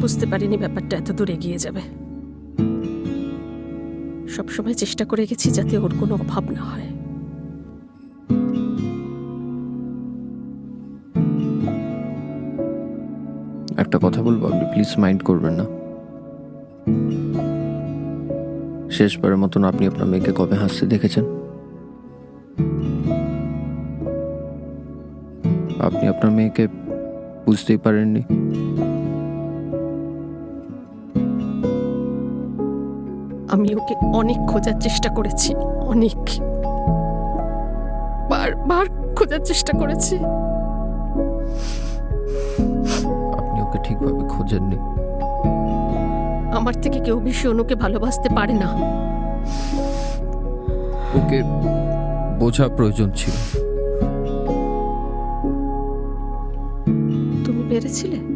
বুঝতে পারিনি ব্যাপারটা এত দূর এগিয়ে যাবে। সবসময় চেষ্টা করে গেছি যাতে ওর কোনো অভাব না হয়। একটা কথা বলবো, আপনি প্লিজ মাইন্ড করবেন না। শেষবারের মতন আপনি আপনার মেয়েকে কবে হাসতে দেখেছেন? আপনি আপনার মেয়েকে বুঝতেই পারেননি। আমি ওকে অনেক খোঁজার চেষ্টা করেছি, অনেক, বারবার খোঁজার চেষ্টা করেছি। আপনি ওকে ঠিকভাবে খোঁজেননি। আমার থেকে কেউ বেশি অনুকে ভালোবাসতে পারে না। ওকে বোঝা প্রয়োজন ছিল। তুমি পেরেছিলে?